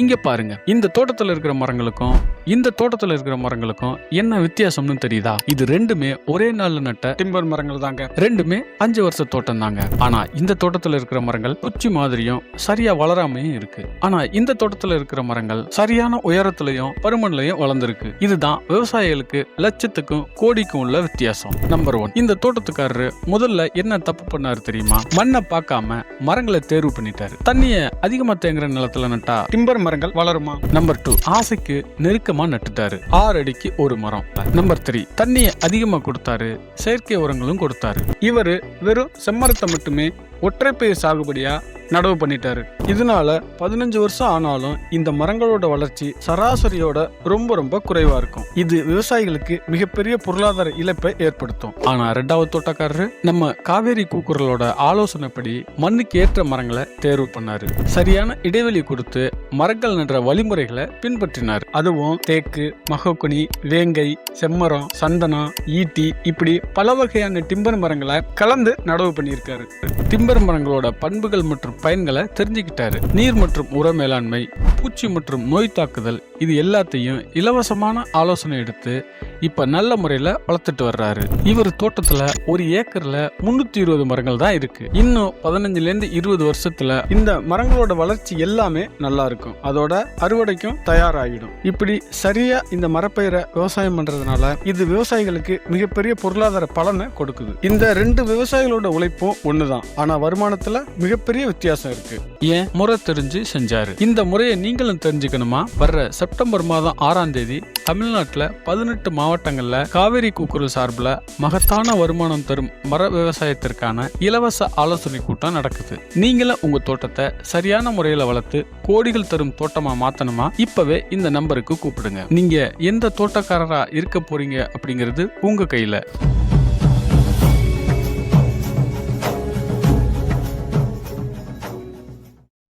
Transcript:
இங்க பாருங்க, இந்த தோட்டத்துல இருக்கிற மரங்களுக்கும் இந்த தோட்டத்துல இருக்கிற மரங்களுக்கும் என்ன வித்தியாசம்னு தெரியுதா? இது ரெண்டுமே ஒரே நாள்ல நட்ட டிம்பர் மரங்கள் தாங்க. ரெண்டுமே 5 வருஷ தோட்டம் தாங்க. ஆனா இந்த தோட்டத்துல இருக்கிற மரங்கள் குச்சி மாதிரியும் சரியா வளராமையும் இருக்கு. ஆனா இந்த தோட்டத்துல இருக்கிற மரங்கள் சரியான உயரத்திலையும் பருமன்லையும் வளர்ந்துருக்கு. இதுதான் விவசாயிகளுக்கு லட்சத்துக்கும் கோடிக்கும் உள்ள வித்தியாசம். நம்பர் 1, இந்த தோட்டத்துக்காரரு முதல்ல என்ன தப்பு பண்ணாரு தெரியுமா? மண்ணை பார்க்காம மரங்களை தேர்வு பண்ணிட்டாரு. தண்ணிய அதிகமா தேங்குற நிலத்துல நட்டா டிம்பர் மரங்கள் வளருமா? நம்பர் 2, ஆசைக்கு நெருக்கமா நட்டுட்டாரு. 6 அடிக்கு ஒரு மரம். நம்பர் 3, தண்ணியை அதிகமா கொடுத்தாரு, செயற்கை உரங்களும் கொடுத்தாரு. இவரு வெறும் செம்மரத்தை மட்டுமே ஒற்றைப்பயிர் சாகுபடியா நடவு பண்ணிட்டாரு. இதனால 15 வருஷம் ஆனாலும் இந்த மரங்களோட வளர்ச்சி சராசரியோட ரொம்ப குறைவா இருக்கும். இது விவசாயிகளுக்கு மிகப்பெரிய பொருளாதார இழப்பை ஏற்படுத்தும். ஆனா 2வது தோட்டக்காரரு நம்ம காவேரி கூக்குரலோட ஆலோசனைப்படி மண்ணுக்கு ஏற்ற மரங்களை தேர்வு பண்ணாரு. சரியான இடைவெளி கொடுத்து மரங்கள் நடுற வழிமுறைகளை பின்பற்றினார். அதுவும் தேக்கு, மகோகனி, வேங்கை, செம்மரம், சந்தனம், ஈட்டி இப்படி பல வகையான டிம்பர் மரங்களை கலந்து நடவு பண்ணியிருக்காரு. டிம்பர் மரங்களோட பண்புகள் மற்றும் பயன்களை தெரிஞ்சுக்கிட்டாரு. நீர் மற்றும் உர மேலாண்மை, பூச்சி மற்றும் நோய் தாக்குதல், இது எல்லாத்தையும் இலவசமான ஆலோசனை எடுத்து இப்ப நல்ல முறையில வளர்த்துட்டு வர்றாரு. இவர் தோட்டத்துல ஒரு ஏக்கர்ல 320 மரங்கள் தான் இருக்கு. இன்னும் 15ல இருந்து 20 வருஷத்துல இந்த மரங்களோட வளர்ச்சி எல்லாமே நல்லா இருக்கும். அதோட அறுவடைக்கும் தயாராகிடும். இப்படி சரியா இந்த மரப்பயிரை விவசாயம் பண்றதுனால இது விவசாயிகளுக்கு மிகப்பெரிய பொருளாதார பலனை கொடுக்குது. இந்த 2 விவசாயிகளோட உழைப்பும் ஒண்ணுதான், ஆனா வருமானத்துல மிகப்பெரிய வித்தியாசம் இருக்கு. ஏன் முறை தெரிஞ்சு செஞ்சாரு. இந்த முறையை நீங்களும் தெரிஞ்சுக்கணுமா? வர்ற செப்டம்பர் மாதம் 6ஆம் தேதி தமிழ்நாட்டுல 18 மாவட்டங்கள்ல காவேரி கூக்குரல் சார்பில் மகத்தான வருமானம் தரும் மர விவசாயத்திற்கான இலவச ஆலோசனை கூட்டம் நடக்குது. நீங்களும் உங்க தோட்டத்தை சரியான முறையில வளர்த்து கோடிகள் தரும் தோட்டமா மாத்தணுமா? இப்பவே இந்த நம்பருக்கு கூப்பிடுங்க. நீங்க எந்த தோட்டக்காரரா இருக்க போறீங்க அப்படிங்கிறது உங்க கையில.